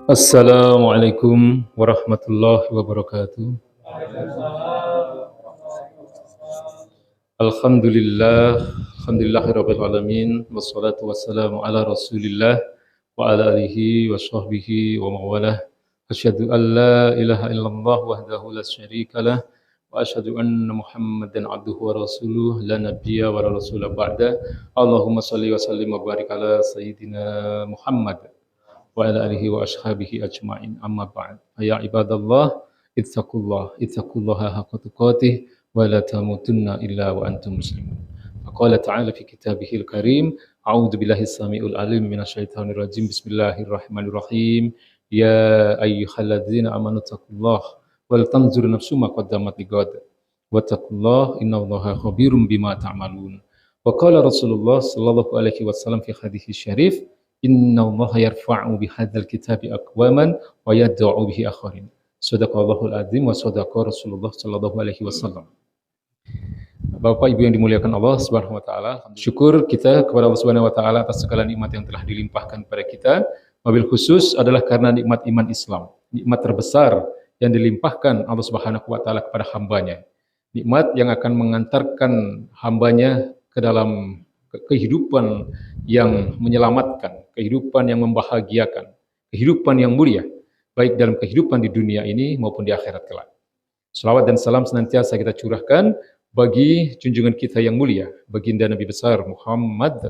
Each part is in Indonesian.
Assalamualaikum warahmatullahi wabarakatuh. Alhamdulillah, alhamdulillahirabbil alamin, wassalatu wassalamu ala Rasulillah wa ala alihi wa sahbihi wa mawalah. Asyhadu an la ilaha illallah wahdahu la syarikalah wa asyhadu anna Muhammadan abduhu wa rasuluh la nabiyya wa la rasula ba'da. Allahumma shalli wa sallim wa barik ala sayyidina Muhammad wa ala alihi wa ashabihi ajma'in, amma ba'd. Ya ibadallah, ittaqullaha haqqa tuqatih wa la tamutunna illa wa antum muslimun. Faqala ta'ala fi kitabihil karim, a'udzu billahi samiul alim minasyaitonir rajim. Bismillahirrahmanirrahim. Ya ayyuhalladzina amanu taqullaha wal tanzur nafsum ma qaddamat lighad. Wattaqullaha innallaha khabirum bima ta'malun. Wa qala Rasulullah sallallahu alaihi wasallam fi hadits syarif, innallaha yarfa'u bihadzal kitabi aqwaman wa yad'u bihi akharin. Shadaqallahul azim wa shadaqa Rasulullah sallallahu alaihi wasallam. Bapak Ibu yang dimuliakan Allah Subhanahu wa taala, syukur kita kepada Allah Subhanahu wa taala atas segala nikmat yang telah dilimpahkan kepada kita. Wabil khusus adalah karena nikmat iman Islam, nikmat terbesar yang dilimpahkan Allah Subhanahu wa taala kepada hambanya. Nikmat yang akan mengantarkan hambanya ke dalam kehidupan yang menyelamatkan, kehidupan yang membahagiakan, kehidupan yang mulia, baik dalam kehidupan di dunia ini maupun di akhirat kelak. Salawat dan salam senantiasa kita curahkan bagi junjungan kita yang mulia, baginda Nabi besar Muhammad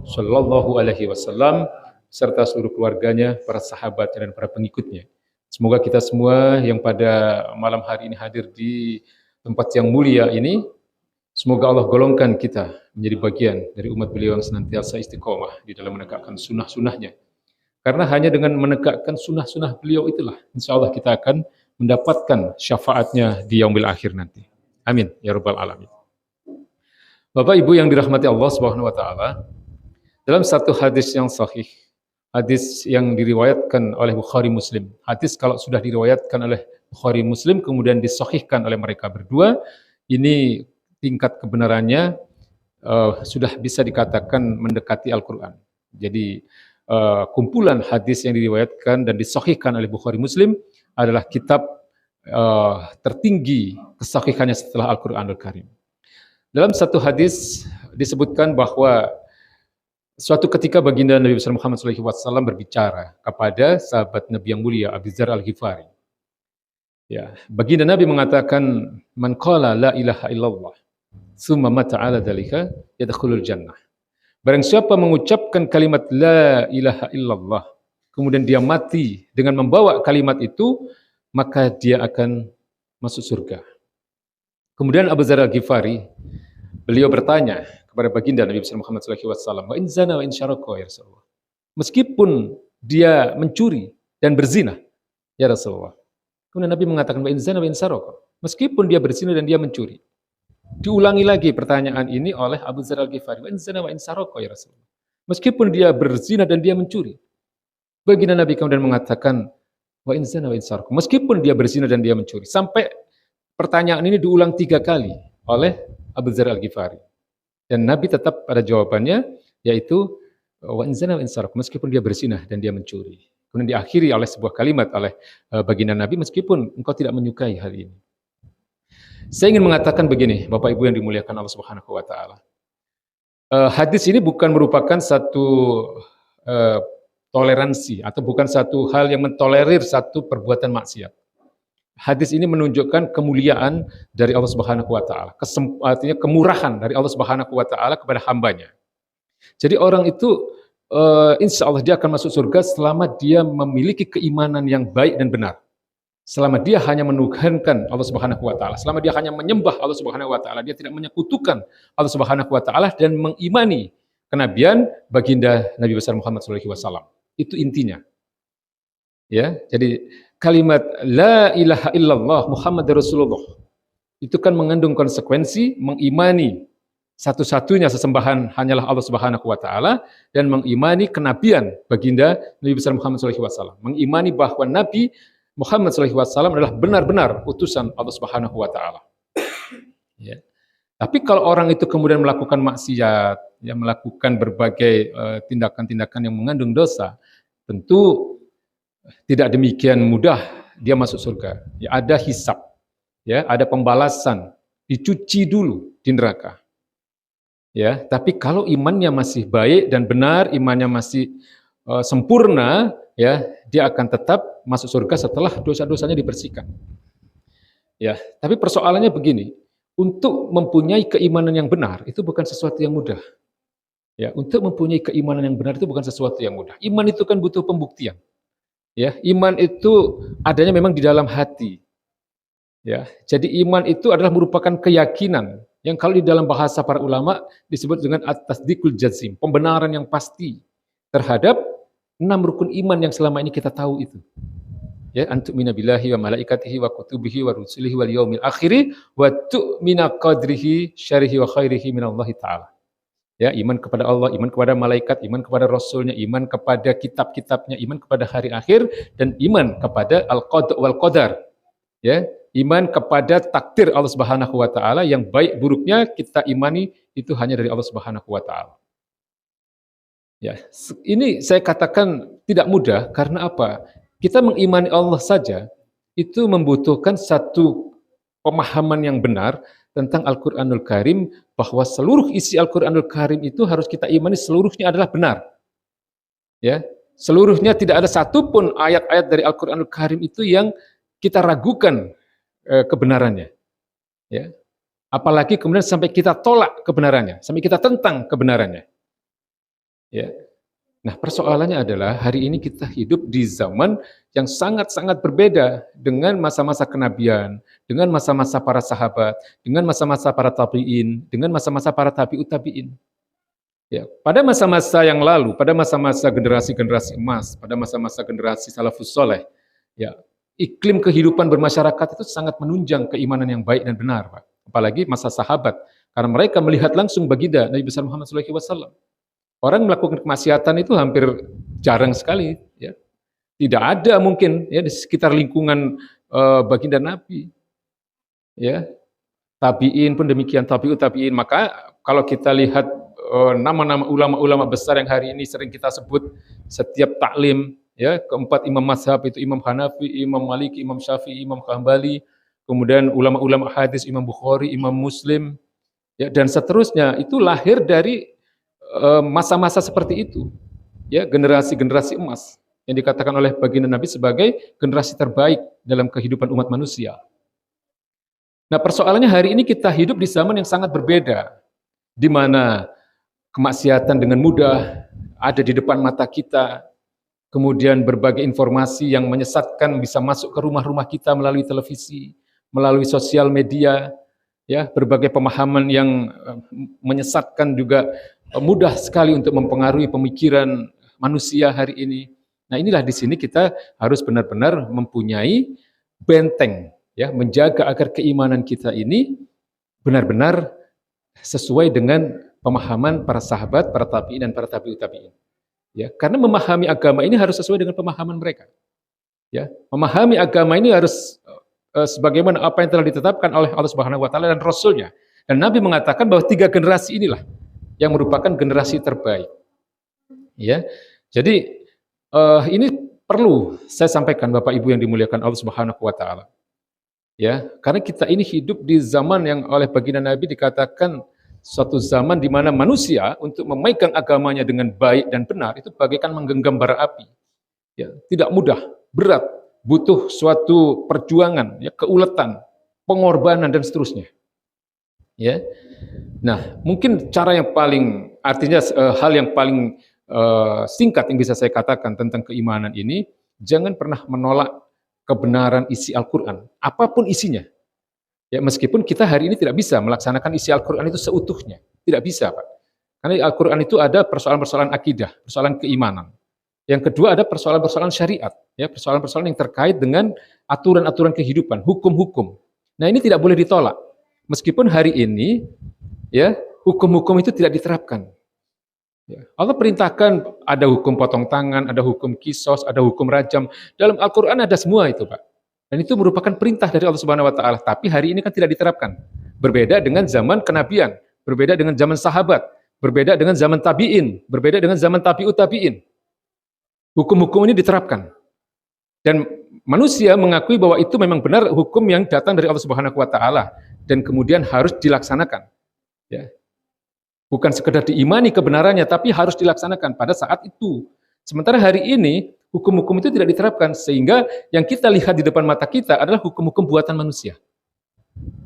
sallallahu alaihi wasallam serta seluruh keluarganya, para sahabatnya dan para pengikutnya. Semoga kita semua yang pada malam hari ini hadir di tempat yang mulia ini, semoga Allah golongkan kita menjadi bagian dari umat beliau yang senantiasa istiqomah di dalam menegakkan sunnah-sunnahnya. Karena hanya dengan menegakkan sunnah-sunnah beliau itulah, insya Allah kita akan mendapatkan syafaatnya di yaumil akhir nanti. Amin ya rabbal alamin. Bapak Ibu yang dirahmati Allah Subhanahu wa taala, dalam satu hadis yang sahih, hadis yang diriwayatkan oleh Bukhari Muslim. Hadis kalau sudah diriwayatkan oleh Bukhari Muslim kemudian disahihkan oleh mereka berdua, ini tingkat kebenarannya sudah bisa dikatakan mendekati Al-Quran. Jadi kumpulan hadis yang diriwayatkan dan disahihkan oleh Bukhari Muslim adalah kitab tertinggi kesahihannya setelah Al-Quranul Karim. Dalam satu hadis disebutkan bahwa suatu ketika baginda Nabi besar Muhammad SAW berbicara kepada sahabat Nabi yang mulia Abu Dzar Al-Ghifari. Ya, baginda Nabi mengatakan, man qala la ilaha illallah summa mata ala dzalika yadkhulul jannah. Barang siapa mengucapkan kalimat la ilaha illallah, kemudian dia mati dengan membawa kalimat itu, maka dia akan masuk surga. Kemudian Abu Dzar Al-Ghifari, beliau bertanya kepada baginda Nabi Muhammad SAW, wa in zana wa in syaraka ya Rasulullah. Meskipun dia mencuri dan berzina, ya Rasulullah. Kemudian Nabi mengatakan, wa in zana wa in syaraka. Meskipun dia berzina dan dia mencuri. Diulangi lagi pertanyaan ini oleh Abu Dzar Al-Ghifari, wa in zana wa in syaraka ya Rasulullah. Meskipun dia berzina dan dia mencuri. Baginda Nabi kemudian mengatakan, wa in zana wa in syaraka. Meskipun dia berzina dan dia mencuri. Sampai pertanyaan ini diulang 3 kali oleh Abu Dzar Al-Ghifari. Dan Nabi tetap pada jawabannya, yaitu wa in zana wa in syaraka. Meskipun dia berzina dan dia mencuri. Kemudian diakhiri oleh sebuah kalimat oleh baginda Nabi, meskipun engkau tidak menyukai hal ini. Saya ingin mengatakan begini, Bapak Ibu yang dimuliakan Allah Subhanahu wa taala. Hadis ini bukan merupakan satu toleransi atau bukan satu hal yang mentolerir satu perbuatan maksiat. Hadis ini menunjukkan kemuliaan dari Allah Subhanahu wa taala, artinya kemurahan dari Allah Subhanahu wa taala kepada hambanya. Jadi orang itu insya Allah dia akan masuk surga selama dia memiliki keimanan yang baik dan benar. Selama dia hanya menuhankan Allah Subhanahu wa taala, selama dia hanya menyembah Allah Subhanahu wa taala, dia tidak menyekutukan Allah Subhanahu wa taala dan mengimani kenabian baginda Nabi besar Muhammad SAW. Itu intinya. Ya, jadi kalimat la ilaha illallah Muhammadur Rasulullah itu kan mengandung konsekuensi mengimani satu-satunya sesembahan hanyalah Allah Subhanahu wa taala dan mengimani kenabian baginda Nabi besar Muhammad SAW. Mengimani bahwa Nabi Muhammad SAW adalah benar-benar utusan Allah Subhanahu wa taala. Ya. Tapi kalau orang itu kemudian melakukan maksiat, ya, melakukan berbagai tindakan-tindakan yang mengandung dosa, tentu tidak demikian mudah dia masuk surga. Ya, ada hisab, ya, ada pembalasan, dicuci dulu di neraka. Ya, tapi kalau imannya masih baik dan benar, imannya masih sempurna, ya, dia akan tetap masuk surga setelah dosa-dosanya dibersihkan. Ya, tapi persoalannya begini, untuk mempunyai keimanan yang benar itu bukan sesuatu yang mudah. Ya, untuk mempunyai keimanan yang benar itu bukan sesuatu yang mudah. Iman itu kan butuh pembuktian. Ya, iman itu adanya memang di dalam hati. Ya, jadi iman itu adalah merupakan keyakinan yang kalau di dalam bahasa para ulama disebut dengan at-tasdiqul jazim, pembenaran yang pasti terhadap 6 rukun iman yang selama ini kita tahu itu. Ya, antu'mina billahi wa malaikatihi wa kutubihi wa rusulihi wal yaumil akhiri wa tu'mina qadrihi syarihi wa khairihi minallahi ta'ala. Ya, iman kepada Allah, iman kepada malaikat, iman kepada rasulnya, iman kepada kitab-kitabnya, iman kepada hari akhir, dan iman kepada al-qada wal qadar. Ya, iman kepada takdir Allah Subhanahu wa taala yang baik buruknya kita imani itu hanya dari Allah Subhanahu wa taala. Ya, ini saya katakan tidak mudah karena apa? Kita mengimani Allah saja itu membutuhkan satu pemahaman yang benar tentang Al-Qur'anul Karim, bahwa seluruh isi Al-Qur'anul Karim itu harus kita imani seluruhnya adalah benar. Ya, seluruhnya, tidak ada satupun ayat-ayat dari Al-Qur'anul Karim itu yang kita ragukan kebenarannya. Ya. Apalagi kemudian sampai kita tolak kebenarannya, sampai kita tentang kebenarannya. Ya. Nah, persoalannya adalah hari ini kita hidup di zaman yang sangat-sangat berbeda dengan masa-masa kenabian, dengan masa-masa para sahabat, dengan masa-masa para tabi'in, dengan masa-masa para tabi'ut tabi'in. Ya, pada masa-masa yang lalu, pada masa-masa generasi-generasi emas, pada masa-masa generasi salafus soleh, ya, iklim kehidupan bermasyarakat itu sangat menunjang keimanan yang baik dan benar, Pak. Apalagi masa sahabat, karena mereka melihat langsung baginda Nabi besar Muhammad SAW. Orang melakukan kemaksiatan itu hampir jarang sekali, ya. Tidak ada mungkin ya di sekitar lingkungan baginda Nabi. Ya. Tabi'in pun demikian, tabi'ut tabi'in. Maka kalau kita lihat nama-nama ulama-ulama besar yang hari ini sering kita sebut setiap taklim, ya, keempat imam mazhab itu Imam Hanafi, Imam Maliki, Imam Syafi'i, Imam Hambali, kemudian ulama-ulama hadis Imam Bukhari, Imam Muslim, ya, dan seterusnya, itu lahir dari masa-masa seperti itu, ya, generasi-generasi emas yang dikatakan oleh baginda Nabi sebagai generasi terbaik dalam kehidupan umat manusia. Nah, persoalannya hari ini kita hidup di zaman yang sangat berbeda, di mana kemaksiatan dengan mudah ada di depan mata kita, kemudian berbagai informasi yang menyesatkan bisa masuk ke rumah-rumah kita melalui televisi, melalui sosial media, ya, berbagai pemahaman yang menyesatkan juga mudah sekali untuk mempengaruhi pemikiran manusia hari ini. Nah, inilah di sini kita harus benar-benar mempunyai benteng, ya, menjaga agar keimanan kita ini benar-benar sesuai dengan pemahaman para sahabat, para tabi'in dan para tabi'ut tabi'in. Ya, karena memahami agama ini harus sesuai dengan pemahaman mereka. Ya, memahami agama ini harus sebagaimana apa yang telah ditetapkan oleh Allah Subhanahu wa taala dan Rasul-Nya. Dan Nabi mengatakan bahwa 3 generasi inilah yang merupakan generasi terbaik. Ya. Jadi ini perlu saya sampaikan Bapak Ibu yang dimuliakan Allah Subhanahu wa taala. Ya, karena kita ini hidup di zaman yang oleh baginda Nabi dikatakan suatu zaman di mana manusia untuk memegang agamanya dengan baik dan benar itu bagaikan menggenggam bara api. Ya, tidak mudah, berat, butuh suatu perjuangan, ya, keuletan, pengorbanan dan seterusnya. Ya. Nah, mungkin cara yang paling, artinya hal yang paling singkat yang bisa saya katakan tentang keimanan ini, jangan pernah menolak kebenaran isi Al-Quran, apapun isinya. Ya, meskipun kita hari ini tidak bisa melaksanakan isi Al-Quran itu seutuhnya, tidak bisa, Pak. Karena Al-Quran itu ada persoalan-persoalan akidah, persoalan keimanan. Yang kedua ada persoalan-persoalan syariat, ya, persoalan-persoalan yang terkait dengan aturan-aturan kehidupan, hukum-hukum. Nah, ini tidak boleh ditolak. Meskipun hari ini, ya, hukum-hukum itu tidak diterapkan. Ya, Allah perintahkan ada hukum potong tangan, ada hukum kisos, ada hukum rajam. Dalam Al-Quran ada semua itu, Pak. Dan itu merupakan perintah dari Allah Subhanahu wa taala, tapi hari ini kan tidak diterapkan. Berbeda dengan zaman kenabian, berbeda dengan zaman sahabat, berbeda dengan zaman tabi'in, berbeda dengan zaman tabi'ut tabi'in. Hukum-hukum ini diterapkan. Dan manusia mengakui bahwa itu memang benar hukum yang datang dari Allah Subhanahu wa taala dan kemudian harus dilaksanakan. Ya. Bukan sekedar diimani kebenarannya, tapi harus dilaksanakan pada saat itu. Sementara hari ini hukum-hukum itu tidak diterapkan, sehingga yang kita lihat di depan mata kita adalah hukum-hukum buatan manusia.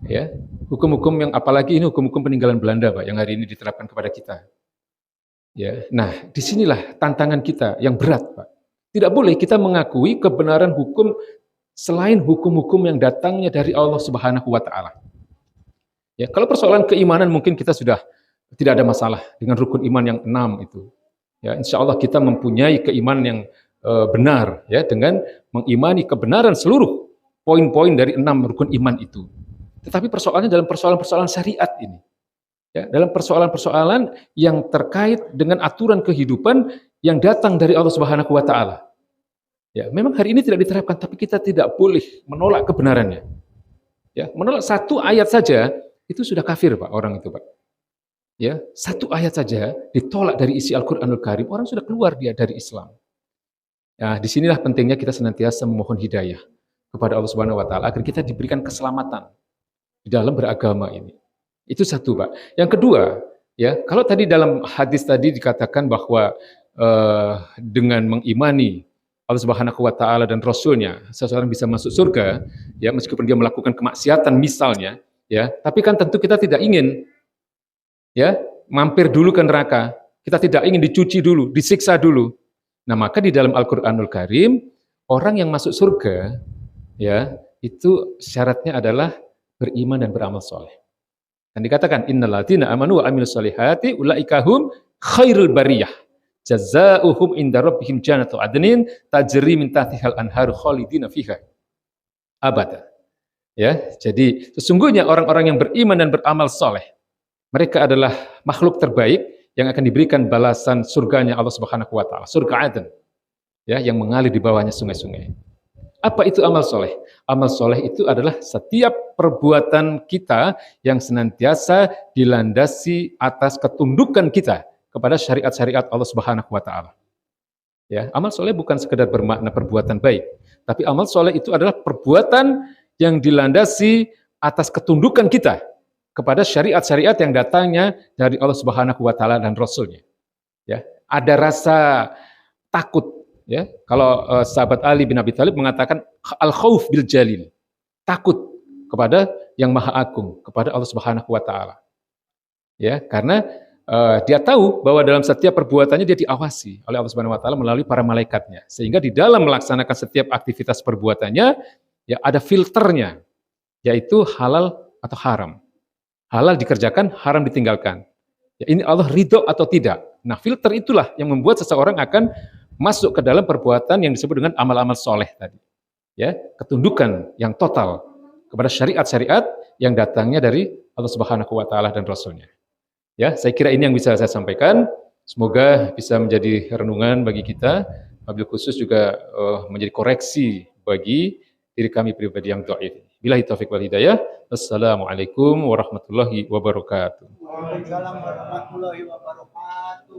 Ya, hukum-hukum yang apalagi ini hukum-hukum peninggalan Belanda, Pak, yang hari ini diterapkan kepada kita. Ya, nah disinilah tantangan kita yang berat, Pak. Tidak boleh kita mengakui kebenaran hukum selain hukum-hukum yang datangnya dari Allah Subhanahu wa taala. Ya, kalau persoalan keimanan mungkin kita sudah tidak ada masalah dengan rukun iman yang 6 itu. Ya, insya Allah kita mempunyai keimanan yang benar ya dengan mengimani kebenaran seluruh poin-poin dari 6 rukun iman itu. Tetapi persoalannya dalam persoalan-persoalan syariat ini. Ya, dalam persoalan-persoalan yang terkait dengan aturan kehidupan yang datang dari Allah Subhanahu wa taala. Ya, memang hari ini tidak diterapkan, tapi kita tidak boleh menolak kebenarannya. Ya, menolak satu ayat saja itu sudah kafir, Pak, orang itu, Pak. Ya, satu ayat saja ditolak dari isi Al-Qur'anul Karim, orang sudah keluar dia dari Islam. Nah, disinilah pentingnya kita senantiasa memohon hidayah kepada Allah Subhanahu wa taala agar kita diberikan keselamatan di dalam beragama ini. Itu satu, Pak. Yang kedua, ya, kalau tadi dalam hadis tadi dikatakan bahwa dengan mengimani Allah Subhanahu wa taala dan Rasulnya, seseorang bisa masuk surga, ya, meskipun dia melakukan kemaksiatan misalnya, ya, tapi kan tentu kita tidak ingin ya mampir dulu ke neraka. Kita tidak ingin dicuci dulu, disiksa dulu. Nah, maka di dalam Al-Qur'anul Karim, orang yang masuk surga, ya, itu syaratnya adalah beriman dan beramal soleh. Dan dikatakan innalladzina amanu wa amilus solihati ulaika hum khairul bariyah. Jazaohum inda rabbihim jannatu adnin tajri min tahtihal anharu khalidina fiha abada. Ya, jadi sesungguhnya orang-orang yang beriman dan beramal soleh, mereka adalah makhluk terbaik yang akan diberikan balasan surganya Allah Subhanahu wa taala, surga Aden. Ya, yang mengalir di bawahnya sungai-sungai. Apa itu amal soleh? Amal soleh itu adalah setiap perbuatan kita yang senantiasa dilandasi atas ketundukan kita kepada syariat-syariat Allah Subhanahu wa taala. Ya, amal soleh bukan sekedar bermakna perbuatan baik, tapi amal soleh itu adalah perbuatan yang dilandasi atas ketundukan kita kepada syariat-syariat yang datangnya dari Allah Subhanahu wa taala dan Rasul-Nya. Ya, ada rasa takut. Ya, kalau sahabat Ali bin Abi Thalib mengatakan al-khauf bil jalil, takut kepada yang maha agung, kepada Allah Subhanahu wa taala. Ya, karena dia tahu bahwa dalam setiap perbuatannya dia diawasi oleh Allah Subhanahu wa taala melalui para malaikatnya. Sehingga di dalam melaksanakan setiap aktivitas perbuatannya ya ada filternya, yaitu halal atau haram. Halal dikerjakan, haram ditinggalkan. Ya, ini Allah ridho atau tidak. Nah, filter itulah yang membuat seseorang akan masuk ke dalam perbuatan yang disebut dengan amal-amal soleh tadi. Ya, ketundukan yang total kepada syariat-syariat yang datangnya dari Allah Subhanahu wa taala dan Rasul-Nya. Ya, saya kira ini yang bisa saya sampaikan. Semoga bisa menjadi renungan bagi kita, wabil khusus juga menjadi koreksi bagi diri kami pribadi yang dhaif. Billahi taufiq wal hidayah. Assalamualaikum warahmatullahi wabarakatuh. Waalaikumsalam warahmatullahi wabarakatuh.